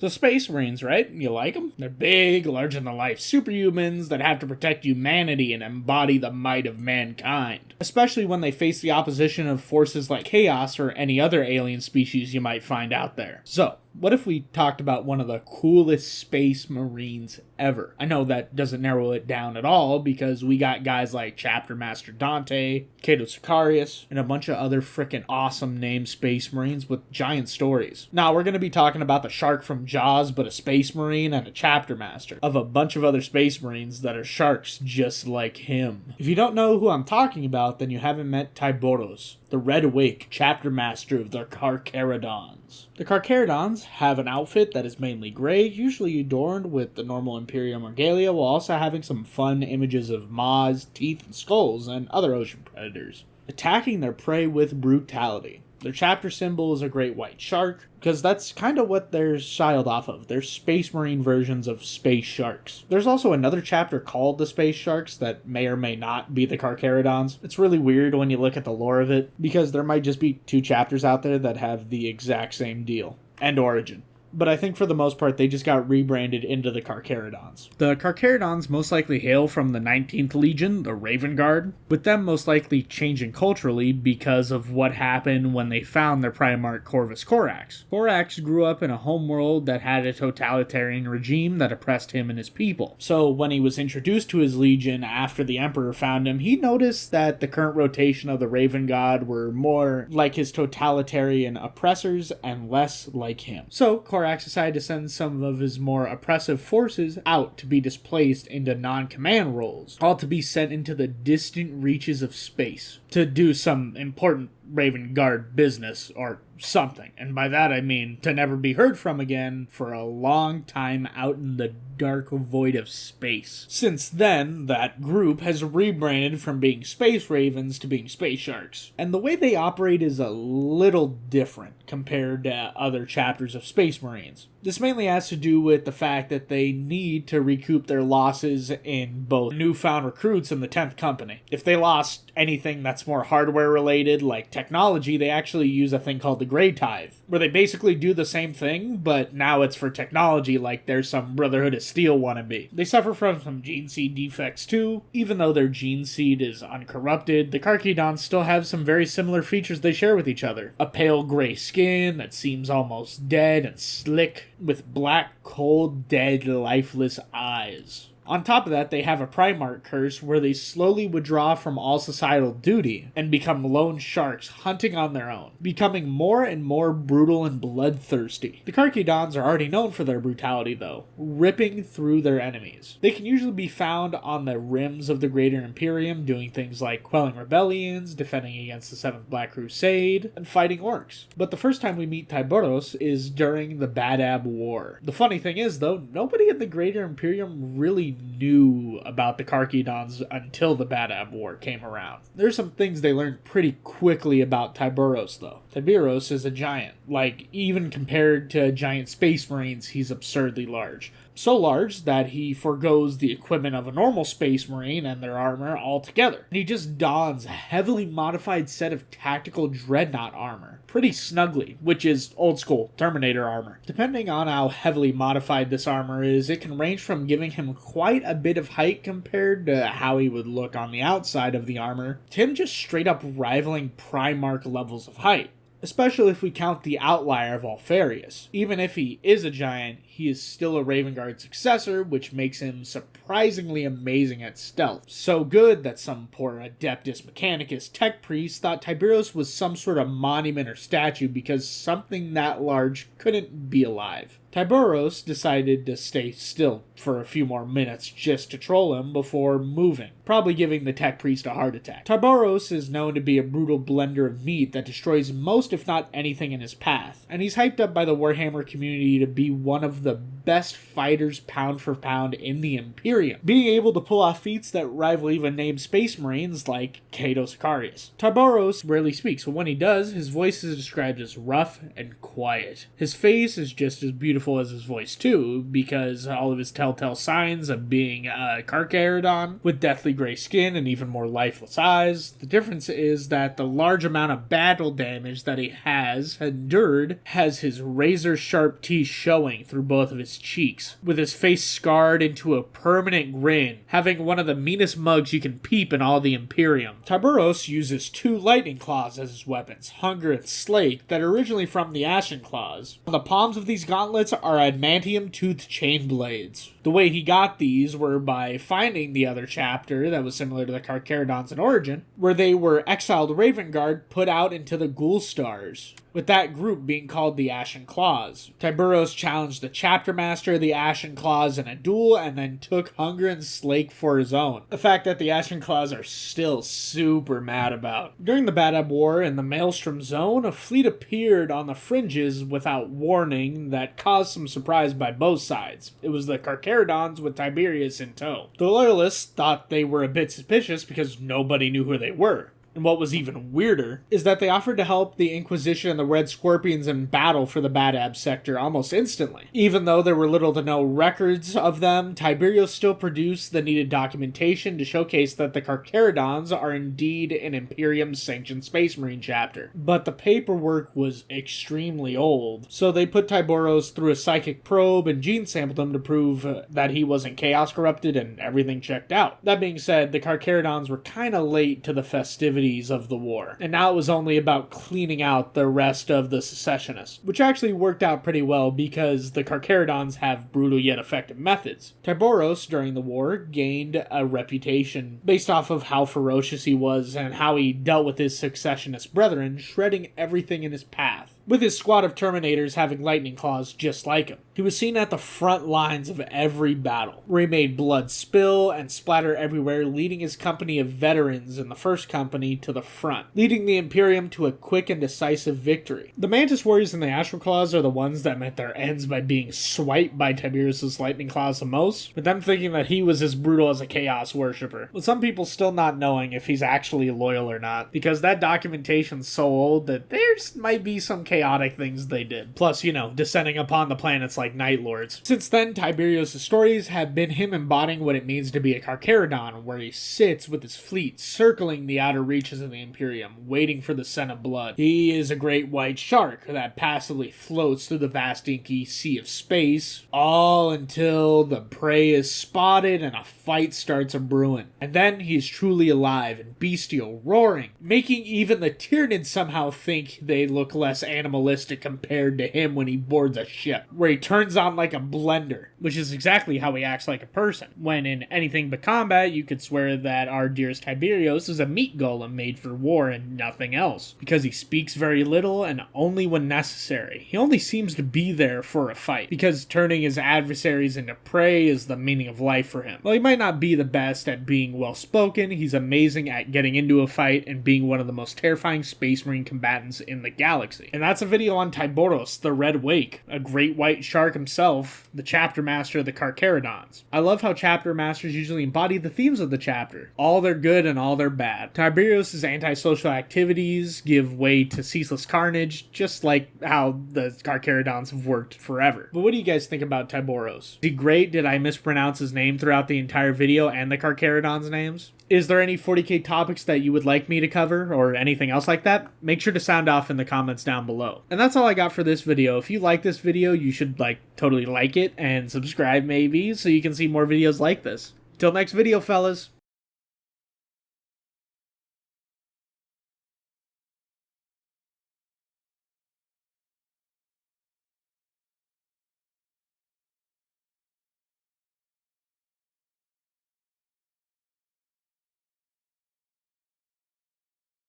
So Space Marines, right? You like them? They're big, larger-than-life superhumans that have to protect humanity and embody the might of mankind. Especially when they face the opposition of forces like Chaos or any other alien species you might find out there. So, what if we talked about one of the coolest Space Marines ever? I know that doesn't narrow it down at all because we got guys like Chapter Master Dante, Cato Sicarius, and a bunch of other freaking awesome named Space Marines with giant stories. Now, we're going to be talking about the shark from Jaws, but a Space Marine and a Chapter Master of a bunch of other Space Marines that are sharks just like him. If you don't know who I'm talking about, then you haven't met Tyberos the Red Wake, Chapter Master of the Carcharodons. The Carcharodons have an outfit that is mainly gray, usually adorned with the normal Imperium regalia, while also having some fun images of maws, teeth, and skulls, and other ocean predators, attacking their prey with brutality. Their chapter symbol is a great white shark, because that's kind of what they're styled off of. They're Space Marine versions of space sharks. There's also another chapter called the Space Sharks that may or may not be the Carcharodons. It's really weird when you look at the lore of it, because there might just be two chapters out there that have the exact same deal and origin. But I think for the most part, they just got rebranded into the Carcharodons. The Carcharodons most likely hail from the 19th Legion, the Raven Guard, with them most likely changing culturally because of what happened when they found their Primarch Corvus Corax. Corax grew up in a homeworld that had a totalitarian regime that oppressed him and his people. So when he was introduced to his Legion after the Emperor found him, he noticed that the current rotation of the Raven God were more like his totalitarian oppressors and less like him. So Corax decided to send some of his more oppressive forces out to be displaced into non-command roles, all to be sent into the distant reaches of space to do some important Raven Guard business or something. And by that I mean to never be heard from again for a long time out in the dark void of space. Since then, that group has rebranded from being Space Ravens to being Space Sharks. And the way they operate is a little different compared to other chapters of Space Marines. This mainly has to do with the fact that they need to recoup their losses in both newfound recruits and the 10th Company. If they lost anything that's more hardware related, like technology, they actually use a thing called the Grey Tithe, where they basically do the same thing, but now it's for technology, like there's some Brotherhood of Steel wannabe. They suffer from some gene seed defects too. Even though their gene seed is uncorrupted, the Carcharodons still have some very similar features they share with each other. A pale gray skin that seems almost dead and slick, with black, cold, dead, lifeless eyes. On top of that, they have a Primarch curse where they slowly withdraw from all societal duty and become lone sharks hunting on their own, becoming more and more brutal and bloodthirsty. The Carcharodons are already known for their brutality though, ripping through their enemies. They can usually be found on the rims of the Greater Imperium doing things like quelling rebellions, defending against the 7th Black Crusade, and fighting orcs. But the first time we meet Tyberos is during the Badab War. The funny thing is though, nobody in the Greater Imperium really knew about the Carcharodons until the Badab War came around. There's some things they learned pretty quickly about Tyberos though. Tyberos is a giant. Like, even compared to giant Space Marines, he's absurdly large. So large that he forgoes the equipment of a normal Space Marine and their armor altogether. And he just dons a heavily modified set of tactical dreadnought armor, pretty snugly, which is old school Terminator armor. Depending on how heavily modified this armor is, it can range from giving him quite a bit of height compared to how he would look on the outside of the armor, to him just straight up rivaling Primarch levels of height. Especially if we count the outlier of Alfarius. Even if he is a giant, he is still a Raven Guard successor, which makes him surprisingly amazing at stealth. So good that some poor Adeptus Mechanicus tech priest thought Tyberos was some sort of monument or statue because something that large couldn't be alive. Tyberos decided to stay still for a few more minutes just to troll him before moving, probably giving the tech priest a heart attack. Tyberos is known to be a brutal blender of meat that destroys most if not anything in his path, and he's hyped up by the Warhammer community to be one of the best fighters pound for pound in the Imperium, being able to pull off feats that rival even named Space Marines like Cato Sicarius. Tyberos rarely speaks, but when he does, his voice is described as rough and quiet. His face is just as beautiful beautiful as his voice too, because all of his telltale signs of being a Carcharodon with deathly gray skin and even more lifeless eyes. The difference is that the large amount of battle damage that he has endured has his razor-sharp teeth showing through both of his cheeks, with his face scarred into a permanent grin, having one of the meanest mugs you can peep in all the Imperium. Tyberos uses 2 lightning claws as his weapons, Hunger and Slake, that are originally from the Ashen Claws. The palms of these gauntlets are adamantium-toothed chain blades. The way he got these were by finding the other chapter that was similar to the Carcharodons in origin, where they were exiled Raven Guard put out into the Ghoul Stars, with that group being called the Ashen Claws. Tyberos challenged the chapter master of the Ashen Claws in a duel and then took Hunger and Slake for his own. A fact that the Ashen Claws are still super mad about. During the Badab War in the Maelstrom Zone, a fleet appeared on the fringes without warning that caused some surprise by both sides. It was the Carcharodons with Tiberius in tow. The Loyalists thought they were a bit suspicious because nobody knew who they were. And what was even weirder is that they offered to help the Inquisition and the Red Scorpions in battle for the Badab sector almost instantly. Even though there were little to no records of them, Tyberos still produced the needed documentation to showcase that the Carcharodons are indeed an Imperium-sanctioned Space Marine chapter. But the paperwork was extremely old, so they put Tyberos through a psychic probe and gene sampled him to prove that he wasn't chaos corrupted and everything checked out. That being said, the Carcharodons were kinda late to the festivities of the war, and now it was only about cleaning out the rest of the secessionists, which actually worked out pretty well because the Carcharodons have brutal yet effective methods. Tyberos, during the war, gained a reputation based off of how ferocious he was and how he dealt with his secessionist brethren, shredding everything in his path, with his squad of Terminators having lightning claws just like him. He was seen at the front lines of every battle, where he made blood spill and splatter everywhere, leading his company of veterans in the first company to the front, leading the Imperium to a quick and decisive victory. The Mantis Warriors and the Astral Claws are the ones that met their ends by being swiped by Tiberius' lightning claws the most, with them thinking that he was as brutal as a Chaos Worshipper, with some people still not knowing if he's actually loyal or not, because that documentation's so old that there might be some chaotic things they did. Plus, descending upon the planets like Night Lords. Since then, Tiberius' stories have been him embodying what it means to be a Carcharodon, where he sits with his fleet circling the outer reaches of the Imperium, waiting for the scent of blood. He is a great white shark that passively floats through the vast inky sea of space, all until the prey is spotted and a fight starts a-brewing. And then he's truly alive and bestial, roaring, making even the Tyranids somehow think they look less animalistic compared to him when he boards a ship, where he turns on like a blender, which is exactly how he acts like a person. When in anything but combat, you could swear that our dearest Tyberos is a meat golem made for war and nothing else, because he speaks very little and only when necessary. He only seems to be there for a fight, because turning his adversaries into prey is the meaning of life for him. While he might not be the best at being well-spoken, he's amazing at getting into a fight and being one of the most terrifying Space Marine combatants in the galaxy. And that's a video on Tyberos the Red Wake, a great white shark himself, the chapter master of the Carcharodons. I love how chapter masters usually embody the themes of the chapter, all their good and all their bad. Tyberos' antisocial activities give way to ceaseless carnage, just like how the Carcharodons have worked forever. But what do you guys think about Tyberos? Is he great? Did I mispronounce his name throughout the entire video and the Carcharodons' names? Is there any 40k topics that you would like me to cover or anything else like that? Make sure to sound off in the comments down below. And that's all I got for this video. If you like this video, you should totally like it and subscribe maybe so you can see more videos like this. Till next video, fellas.